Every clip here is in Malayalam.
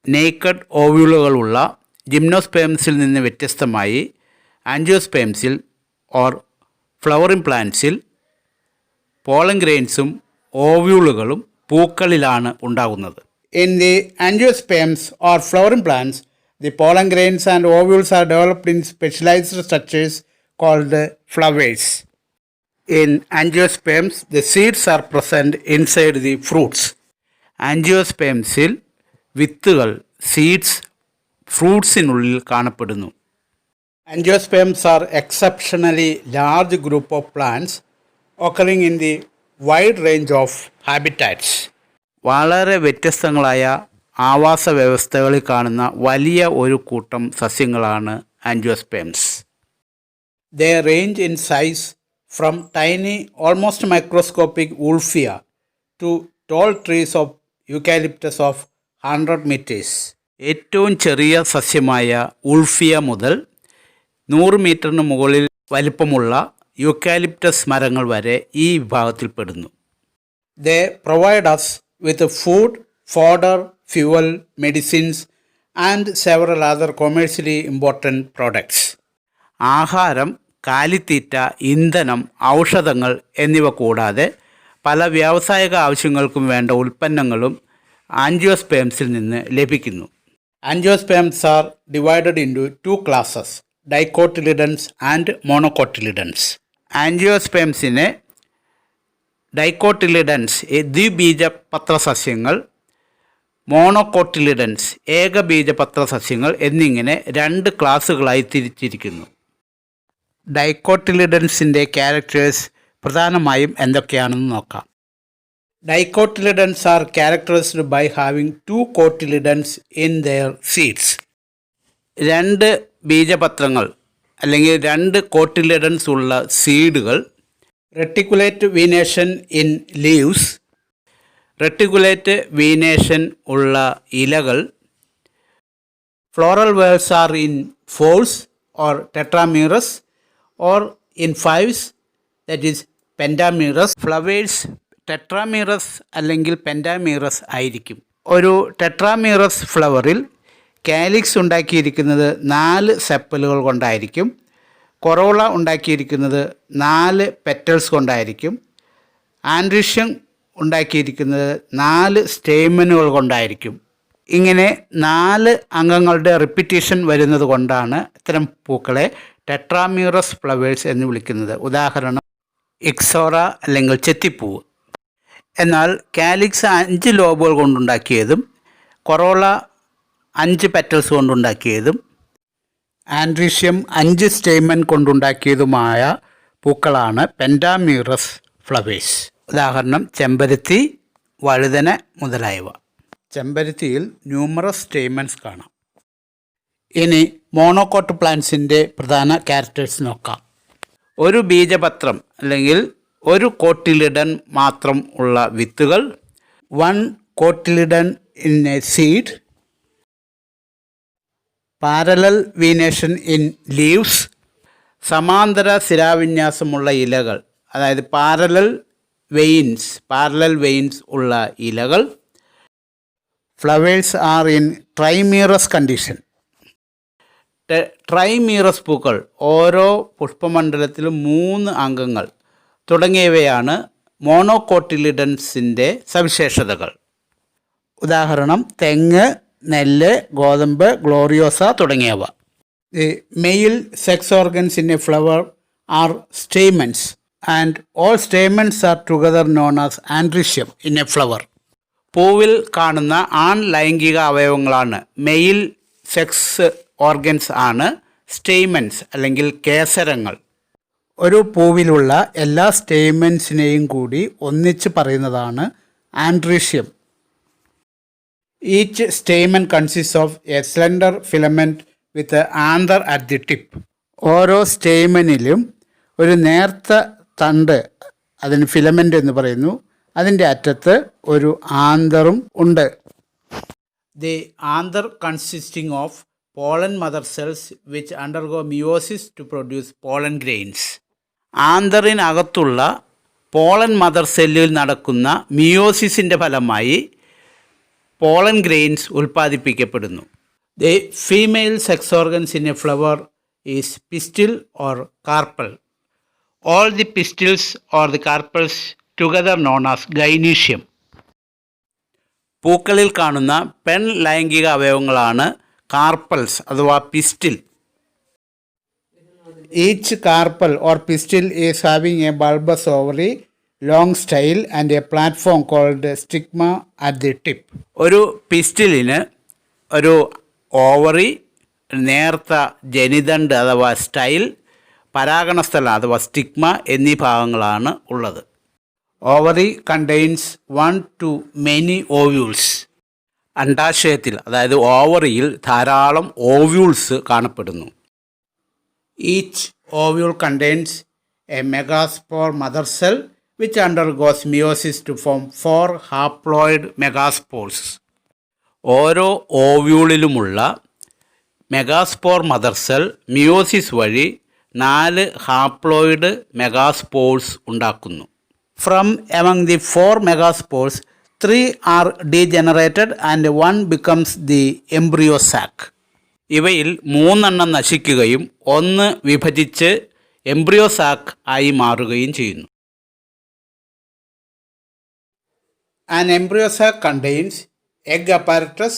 നേക്കഡ് ഓവ്യൂളുകളുള്ള ജിംനോസ്പേംസിൽ നിന്ന് വ്യത്യസ്തമായി ആൻജിയോസ്പേംസിൽ ഓർ ഫ്ലവറിംഗ് പ്ലാന്റ്സിൽ പോളൻ ഗ്രെയിൻസും ഓവ്യൂളുകളും പൂക്കളിലാണ് ഉണ്ടാകുന്നത്. In the angiosperms or flowering plants, the pollen grains and ovules are developed in specialized structures called flowers. In angiosperms, the seeds are present inside the fruits. ആൻജിയോസ്പേംസിൽ വിത്തുകൾ സീഡ്സ് ഫ്രൂട്ട്സിനുള്ളിൽ കാണപ്പെടുന്നു. Angiosperms are exceptionally large group of plants occurring in the wide range of habitats. വളരെ വ്യത്യസ്തങ്ങളായ ആവാസ വ്യവസ്ഥകളിൽ കാണുന്ന വലിയ ഒരു കൂട്ടം സസ്യങ്ങളാണ് angiosperms. They range in size from tiny, almost microscopic Wolffia to tall trees of eucalyptus of 100 meters. ഏറ്റവും ചെറിയ സസ്യമായ ഉൾഫിയ മുതൽ 100 മീറ്ററിന് മുകളിൽ വലിപ്പമുള്ള യൂക്കാലിപ്റ്റസ് മരങ്ങൾ വരെ ഈ വിഭാഗത്തിൽപ്പെടുന്നു. They provide us with food, fodder, fuel, medicines and several other commercially important products. ആഹാരം, കാലിത്തീറ്റ, ഇന്ധനം, ഔഷധങ്ങൾ എന്നിവ കൂടാതെ പല വ്യാവസായിക ആവശ്യങ്ങൾക്കും വേണ്ട ഉൽപ്പന്നങ്ങളും ആൻജിയോസ്പേംസിൽ നിന്ന് ലഭിക്കുന്നു. Angiosperms are divided into two classes, dicotyledons and monocotyledons. ആൻജിയോസ്പേംസിനെ ഡൈക്കോട്ടിലിഡൻസ് ദ്വിബീജപത്ര സസ്യങ്ങൾ, മോണോകോട്ടിലിഡൻസ് ഏകബീജപത്ര സസ്യങ്ങൾ എന്നിങ്ങനെ രണ്ട് ക്ലാസ്സുകളായി തിരിച്ചിരിക്കുന്നു. ഡൈക്കോട്ടിലിഡൻസിൻ്റെ ക്യാരക്ടേഴ്സ് പ്രധാനമായും എന്തൊക്കെയാണെന്ന് നോക്കാം. Dicotyledons are characterized by having two cotyledons in their seeds. രണ്ട് ബീജപത്രങ്ങൾ അല്ലെങ്കിൽ രണ്ട് കോട്ടിലിഡൻസ് ഉള്ള സീഡുകൾ, reticulate venation in leaves, reticulate venation ഉള്ള ഇലകൾ, floral whorls are in fours or tetramerous or in fives, that is pentamerous. Flowers tetramerous അല്ലെങ്കിൽ പെൻറ്റാമീറസ് ആയിരിക്കും. ഒരു ടെട്രാമീറസ് ഫ്ലവറിൽ കാലിക്സ് ഉണ്ടാക്കിയിരിക്കുന്നത് 4 സെപ്പലുകൾ കൊണ്ടായിരിക്കും. കൊറോള ഉണ്ടാക്കിയിരിക്കുന്നത് 4 പെറ്റൽസ് കൊണ്ടായിരിക്കും. ആൻഡ്രീഷ്യം ഉണ്ടാക്കിയിരിക്കുന്നത് 4 സ്റ്റേമനുകൾ കൊണ്ടായിരിക്കും. ഇങ്ങനെ 4 അംഗങ്ങളുടെ റിപ്പീറ്റേഷൻ വരുന്നത് കൊണ്ടാണ് ഇത്തരം പൂക്കളെ ടെട്രാമീറസ് ഫ്ലവേഴ്സ് എന്ന് വിളിക്കുന്നത്. ഉദാഹരണം ഇക്സോറ അല്ലെങ്കിൽ ചെത്തിപ്പൂവ്. എന്നാൽ കാലിക്സ് 5 ലോബുകൾ കൊണ്ടുണ്ടാക്കിയതും കൊറോള 5 പെറ്റൽസ് കൊണ്ടുണ്ടാക്കിയതും ആൻഡ്രീഷ്യം 5 സ്റ്റേമൻ കൊണ്ടുണ്ടാക്കിയതുമായ പൂക്കളാണ് പെൻറ്റാമീറസ് ഫ്ലവേഴ്സ്. ഉദാഹരണം ചെമ്പരത്തി, വഴുതന മുതലായവ. ചെമ്പരത്തിയിൽ ന്യൂമറസ് സ്റ്റേമൻസ് കാണാം. ഇനി മോണോകോട്ട് പ്ലാന്റ്സിൻ്റെ പ്രധാന ക്യാരക്ടേഴ്സ് നോക്കാം. ഒരു ബീജപത്രം അല്ലെങ്കിൽ ഒരു കോട്ടിലിഡൻ മാത്രം ഉള്ള വിത്തുകൾ, 1 cotyledon in A seed, parallel venation in leaves, സമാന്തര ശിരാവിന്യാസമുള്ള ഇലകൾ, അതായത് പാരലൽ വെയിൻസ് ഉള്ള ഇലകൾ. Flowers are in ട്രൈമീറസ് condition. ട്രൈമീറസ് പൂക്കൾ, ഓരോ പുഷ്പമണ്ഡലത്തിലും 3 അംഗങ്ങൾ തുടങ്ങിയവയാണ് മോണോകോട്ടിലിഡൻസിൻ്റെ സവിശേഷതകൾ. ഉദാഹരണം തെങ്ങ്, നെല്ല്, ഗോതമ്പ്, ഗ്ലോറിയോസ തുടങ്ങിയവ. The male sex organs in a flower are stamens and all stamens are together known as androecium in a flower. പൂവിൽ കാണുന്ന ആൺ ലൈംഗിക അവയവങ്ങളാണ് മെയിൽ സെക്സ് ഓർഗൻസ് ആണ് സ്റ്റേമൻസ് അല്ലെങ്കിൽ കേസരങ്ങൾ. ഒരു പൂവിലുള്ള എല്ലാ സ്റ്റേമൻസിനെയും കൂടി ഒന്നിച്ച് പറയുന്നതാണ് androecium. Each stamen consists of a slender filament with an anther at the tip. ഓരോ സ്റ്റേമനിലും ഒരു നേർത്ത തണ്ട്, അതിന് ഫിലമെൻ്റ് എന്ന് പറയുന്നു, അതിൻ്റെ അറ്റത്ത് ഒരു ആന്തറും ഉണ്ട്. The anther consisting of pollen mother cells which undergo meiosis to produce pollen grains. ആന്തറിനകത്തുള്ള പോളൻ മദർ സെല്ലിൽ നടക്കുന്ന മിയോസിസിൻ്റെ ഫലമായി പോളൻ ഗ്രെയിൻസ് ഉൽപ്പാദിപ്പിക്കപ്പെടുന്നു. The female sex organs in a flower is pistil or carpel. All the pistils or the carpels together known as gynoecium. പൂക്കളിൽ കാണുന്ന പെൺ ലൈംഗിക അവയവങ്ങളാണ് കാർപ്പൽസ് അഥവാ pistil. Each carpel or pistil is having a bulbous ovary, long style and a platform called stigma at the tip. ഒരു പിസ്റ്റിലിന് ഒരു ഓവറി, നേർത്ത ജനിതണ്ട് അഥവാ സ്റ്റൈൽ, പരാഗണസ്ഥലം അഥവാ സ്റ്റിഗ്മ എന്നീ ഭാഗങ്ങളാണ് ഉള്ളത്. Ovary contains 1 to many ovules. അണ്ഡാശയത്തിൽ അതായത് ഓവറിയിൽ ധാരാളം ഓവ്യൂൾസ് കാണപ്പെടുന്നു. Each ovule contains A megaspore mother cell which undergoes meiosis to form 4 haploid megaspores. ഓരോ ഓവ്യൂളിലുമുള്ള മെഗാസ്പോർ മദർ സെൽ മിയോസിസ് വഴി 4 ഹാപ്ലോയിഡ് മെഗാസ്പോർസ് ഉണ്ടാക്കുന്നു. From among the 4 megaspores, 3 are degenerated and 1 becomes the embryo sac. ഇവയിൽ 3 നശിക്കുകയും 1 വിഭജിച്ച് എംബ്രിയോ സാക്ക് ആയി മാറുകയും ചെയ്യുന്നു. An embryo sac contains egg apparatus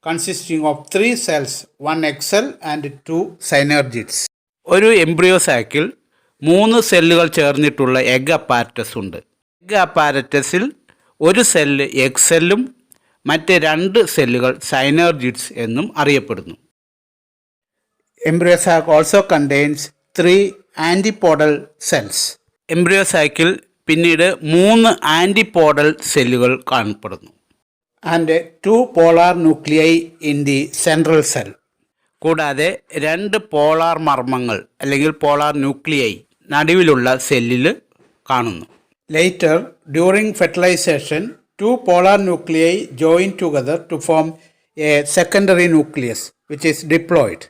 consisting of 3 cells, 1 egg cell and 2 synergids. ഒരു എംബ്രിയോ സാക്കിൽ 3 സെല്ലുകൾ ചേർന്നിട്ടുള്ള എഗ് അപ്പാരറ്റസ് ഉണ്ട്. എഗ് അപ്പാരറ്റസിൽ ഒരു സെല്ല് എഗ് സെല്ലും മറ്റ് 2 സെല്ലുകൾ സൈനർജിഡ്സ് എന്നും അറിയപ്പെടുന്നു. Embryo sac also contains 3 antipodal cells. Embryo സാക്കിൽ പിന്നീട് 3 ആൻറ്റിപോഡൽ സെല്ലുകൾ കാണപ്പെടുന്നു. And 2 polar nuclei in the central cell. കൂടാതെ 2 പോളാർ മർമ്മങ്ങൾ അല്ലെങ്കിൽ പോളാർ ന്യൂക്ലിയൈ നടുവിലുള്ള സെല്ലിൽ കാണുന്നു. Later during fertilisation 2 polar nuclei join together to form a secondary nucleus which is diploid.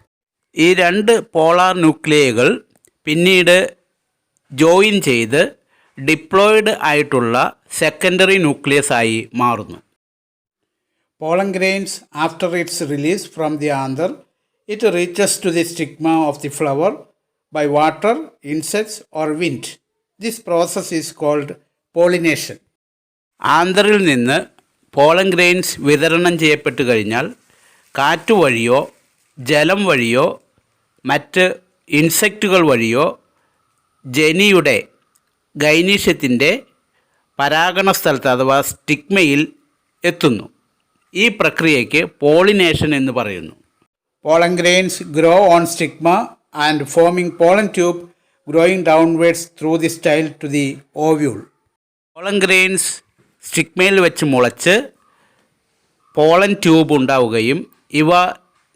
ഈ 2 പോളാർ ന്യൂക്ലിയകൾ പിന്നീട് ജോയിൻ ചെയ്ത് ഡിപ്ലോയിഡ് ആയിട്ടുള്ള സെക്കൻഡറി ന്യൂക്ലിയസ് ആയി മാറുന്നു. Pollen grains after it's release from the anther it reaches to the stigma of the flower by water, insects or wind. This process is called pollination. ആന്തറിൽ നിന്ന് പോളൻ ഗ്രെയിൻസ് വിതരണം ചെയ്യപ്പെട്ട് കഴിഞ്ഞാൽ കാറ്റ് വഴിയോ ജലം വഴിയോ മറ്റ് ഇൻസെക്റ്റുകൾ വഴിയോ ജനിയുടെ ഗൈനീഷ്യത്തിൻ്റെ പരാഗണ സ്ഥലത്ത് അഥവാ സ്റ്റിഗ്മയിൽ എത്തുന്നു. ഈ പ്രക്രിയയ്ക്ക് പോളിനേഷൻ എന്ന് പറയുന്നു. Pollen grains grow on stigma and forming pollen tube growing downwards through the style to the ovule. Pollen grains സ്റ്റിഗ്മയിൽ വെച്ച് മുളച്ച് പോളൻ ട്യൂബ് ഉണ്ടാവുകയും ഇവ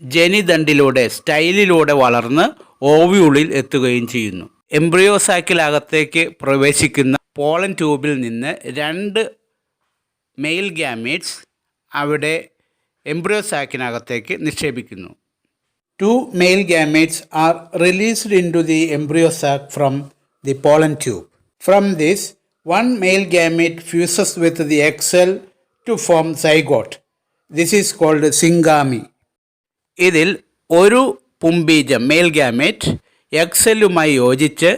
ജനിദണ്ടിലൂടെ സ്റ്റൈലിലൂടെ വളർന്ന് ഓവ്യൂളിൽ എത്തുകയും ചെയ്യുന്നു. എംബ്രിയോ സാക്കിലകത്തേക്ക് പ്രവേശിക്കുന്ന പോളൻ ട്യൂബിൽ നിന്ന് 2 മെയിൽ ഗ്യാമീറ്റ്സ് അവിടെ എംബ്രിയോ സാക്കിനകത്തേക്ക് നിക്ഷേപിക്കുന്നു. 2 male gametes are released into the embryo sac from the pollen tube. From this, 1 male gamete fuses with the egg cell to form zygote. This is called syngamy. ഇതിൽ ഒരു പുംബീജം മെയിൽ ഗാമേറ്റ് എഗ് സെല്ലുമായി യോജിച്ച്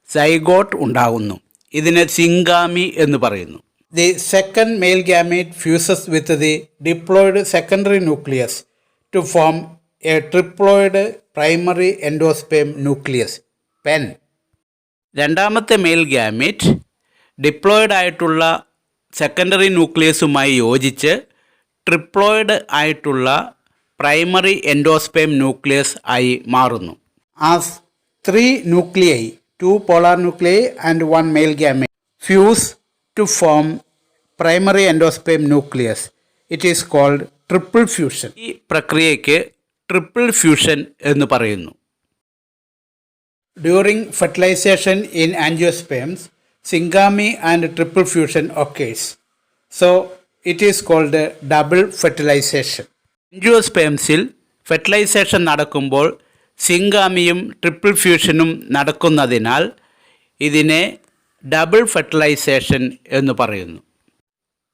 സൈഗോട്ട് ഉണ്ടാകുന്നു. ഇതിനെ സിംഗാമി എന്ന് പറയുന്നു. The second male gamete fuses with the diploid secondary nucleus to form a triploid primary endosperm nucleus pen. രണ്ടാമത്തെ മെയിൽ ഗാമീറ്റ് ഡിപ്ലോയിഡ് ആയിട്ടുള്ള സെക്കൻഡറി ന്യൂക്ലിയസുമായി യോജിച്ച് ട്രിപ്ലോയിഡ് ആയിട്ടുള്ള പ്രൈമറി എൻഡോസ്പേം ന്യൂക്ലിയസ് ആയി മാറുന്നു. As 3 nuclei 2 polar nuclei and 1 male gamete fuse to form primary endosperm nucleus, it is called triple fusion. ഈ പ്രക്രിയയ്ക്ക് ട്രിപ്പിൾ ഫ്യൂഷൻ എന്ന് പറയുന്നു. During fertilization in angiosperms syngamy and triple fusion occurs. So it is called double fertilization. ആൻജിയോസ്പേംസിൽ ഫെർട്ടിലൈസേഷൻ നടക്കുമ്പോൾ സിംഗാമിയും ട്രിപ്പിൾ ഫ്യൂഷനും നടക്കുന്നതിനാൽ ഇതിനെ ഡബിൾ ഫെർട്ടിലൈസേഷൻ എന്ന് പറയുന്നു.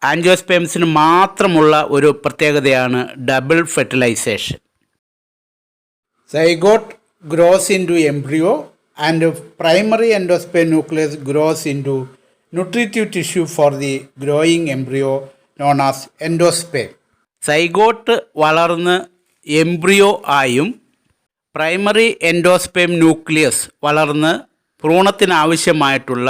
ആൻജിയോസ്പേംസിന് മാത്രമുള്ള ഒരു പ്രത്യേകതയാണ് double fertilisation. Zygote grows into embryo and primary endosperm nucleus grows into nutritive tissue for the growing embryo known as endosperm. Zygote വളർന്ന് എംബ്രിയോ ആയും പ്രൈമറി എൻഡോസ്പേം ന്യൂക്ലിയസ് വളർന്ന് ഭ്രൂണത്തിനാവശ്യമായിട്ടുള്ള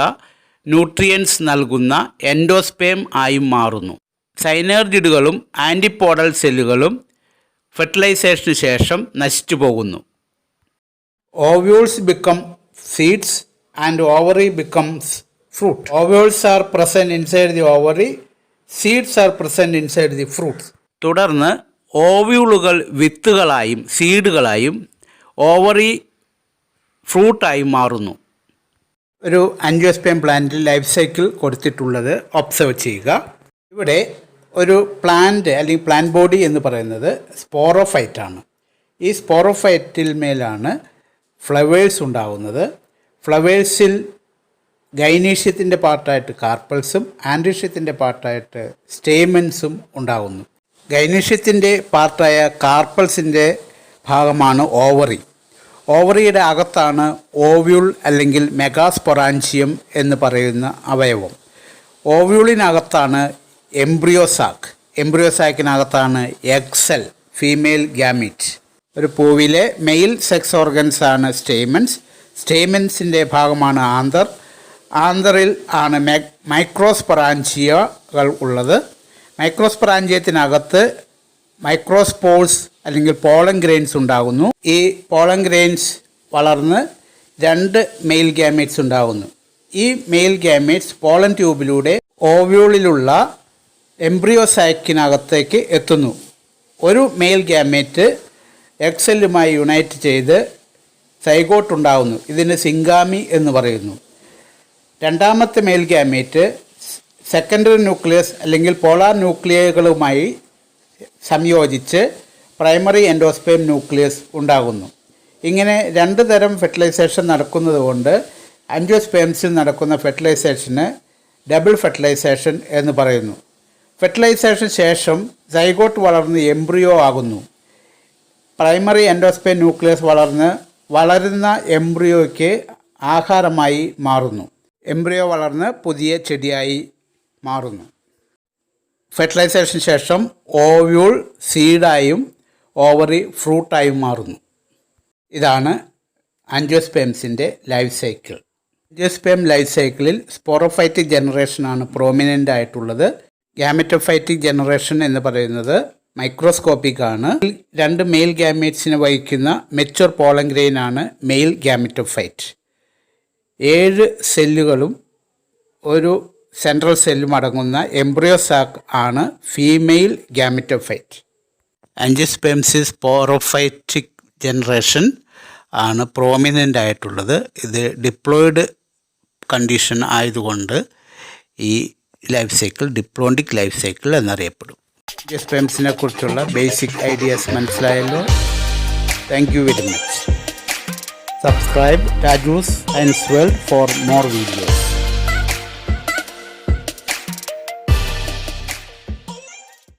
ന്യൂട്രിയൻസ് നൽകുന്ന എൻഡോസ്പേം ആയും മാറുന്നു. സൈനേർജിഡുകളും ആൻറ്റിപോഡൽ സെല്ലുകളും ഫെർട്ടിലൈസേഷന് ശേഷം നശിച്ചു പോകുന്നു. Ovules become seeds and ovary becomes fruit. Ovules are present inside the ovary, seeds are present inside the fruits. തുടർന്ന് ഓവ്യൂളുകൾ വിത്തുകളായും സീഡുകളായും ഓവറി ഫ്രൂട്ടായും മാറുന്നു. ഒരു ആൻജിയോസ്പേം പ്ലാന്റിൽ ലൈഫ് സൈക്കിൾ കൊടുത്തിട്ടുള്ളത് ഒബ്സർവ് ചെയ്യുക. ഇവിടെ ഒരു പ്ലാന്റ് അല്ലെങ്കിൽ പ്ലാന്റ് ബോഡി എന്ന് പറയുന്നത് സ്പോറോഫൈറ്റ് ആണ്. ഈ സ്പോറോഫൈറ്റിൽ മേലാണ് ഫ്ലവേഴ്സ് ഉണ്ടാകുന്നത്. ഫ്ലവേഴ്സിൽ ഗൈനീഷ്യത്തിൻ്റെ പാർട്ടായിട്ട് കാർപ്പൽസും ആൻഡ്രീഷ്യത്തിൻ്റെ പാർട്ടായിട്ട് സ്റ്റേമൻസും ഉണ്ടാകുന്നു. ഗൈനീഷ്യത്തിൻ്റെ പാർട്ടായ കാർപ്പൽസിൻ്റെ ഭാഗമാണ് ഓവറി. ഓവറിയുടെ അകത്താണ് ഓവ്യൂൾ അല്ലെങ്കിൽ മെഗാസ്പൊറാഞ്ചിയം എന്ന് പറയുന്ന അവയവം. ഓവ്യൂളിനകത്താണ് എംബ്രിയോസാക്ക്. എംബ്രിയോസാക്കിനകത്താണ് എഗ് സെൽ, ഫീമെയിൽ ഗ്യാമീറ്റ്. ഒരു പൂവിലെ മെയിൽ സെക്സ് ഓർഗൻസ് ആണ് സ്റ്റേമൻസ്. സ്റ്റേമൻസിൻ്റെ ഭാഗമാണ് ആന്തർ. ആന്തറിൽ ആണ് മൈക്രോസ്പൊറാഞ്ചിയകൾ ഉള്ളത്. മൈക്രോസ്പൊറാഞ്ചിയത്തിനകത്ത് മൈക്രോസ്പോർസ് അല്ലെങ്കിൽ പോളൻ ഗ്രെയിൻസ് ഉണ്ടാകുന്നു. ഈ പോളൻ ഗ്രെയിൻസ് വളർന്ന് 2 മെയിൽ ഗ്യാമേറ്റ്സ് ഉണ്ടാകുന്നു. ഈ മെയിൽ ഗ്യാമേറ്റ്സ് പോളൻ ട്യൂബിലൂടെ ഓവ്യൂളിലുള്ള എംബ്രിയോസാക്കിനകത്തേക്ക് എത്തുന്നു. ഒരു മെയിൽ ഗ്യാമേറ്റ് എക്സെല്ലുമായി യുണൈറ്റ് ചെയ്ത് സൈഗോട്ട് ഉണ്ടാകുന്നു. ഇതിന് സിംഗാമി എന്ന് പറയുന്നു. രണ്ടാമത്തെ മെയിൽ ഗ്യാമേറ്റ് സെക്കൻഡറി ന്യൂക്ലിയസ് അല്ലെങ്കിൽ പോളാർ ന്യൂക്ലിയകളുമായി സംയോജിച്ച് പ്രൈമറി എൻഡോസ്പേം ന്യൂക്ലിയസ് ഉണ്ടാകുന്നു. ഇങ്ങനെ 2 തരം ഫെർട്ടിലൈസേഷൻ നടക്കുന്നത് കൊണ്ട് ആൻജിയോസ്പേംസിൽ നടക്കുന്ന ഫെർട്ടിലൈസേഷന് ഡബിൾ ഫെർട്ടിലൈസേഷൻ എന്ന് പറയുന്നു. ഫെർട്ടിലൈസേഷൻ ശേഷം സൈഗോട്ട് വളർന്ന് എംബ്രിയോ ആകുന്നു. പ്രൈമറി എൻഡോസ്പേം ന്യൂക്ലിയസ് വളരുന്ന എംബ്രിയോയ്ക്ക് ആഹാരമായി മാറുന്നു. എംബ്രിയോ വളർന്ന് പുതിയ ചെടിയായി മാറുന്നു. ഫെർട്ടിലൈസേഷന് ശേഷം ഓവ്യൂൾ സീഡായും ഓവറി ഫ്രൂട്ടായും മാറുന്നു. ഇതാണ് ആൻജിയോസ്പേംസിൻ്റെ ലൈഫ് സൈക്കിൾ. ആൻജിയോസ്പേം ലൈഫ് സൈക്കിളിൽ സ്പോറോഫൈറ്റിക് ജനറേഷനാണ് പ്രോമിനൻ്റ് ആയിട്ടുള്ളത്. ഗ്യാമറ്റോഫൈറ്റിക് ജനറേഷൻ എന്ന് പറയുന്നത് മൈക്രോസ്കോപ്പിക് ആണ്. 2 മെയിൽ ഗ്യാമേറ്റ്സിനെ വഹിക്കുന്ന മെച്വർ പോളൻ ഗ്രെയിൻ ആണ് മെയിൽ ഗ്യാമറ്റോഫൈറ്റ്. 7 സെല്ലുകളും ഒരു സെൻട്രൽ സെല്ലും അടങ്ങുന്ന എംബ്രിയോസാക്ക് ആണ് ഫീമെയിൽ ഗ്യാമറ്റോഫൈറ്റ്. ആൻജിയോസ്പേംസിൽ സ്പോറോഫൈറ്റിക് ജനറേഷൻ ആണ് പ്രോമിനൻ്റ് ആയിട്ടുള്ളത്. ഇത് ഡിപ്ലോയിഡ് കണ്ടീഷൻ ആയതുകൊണ്ട് ഈ life cycle diploidic life cycle എന്നറിയപ്പെടും. ആൻജിയോസ്പേംസിനെ കുറിച്ചുള്ള ബേസിക് ഐഡിയാസ് മനസ്സിലായല്ലോ. Thank you very much. Subscribe Raju's science world for more videos.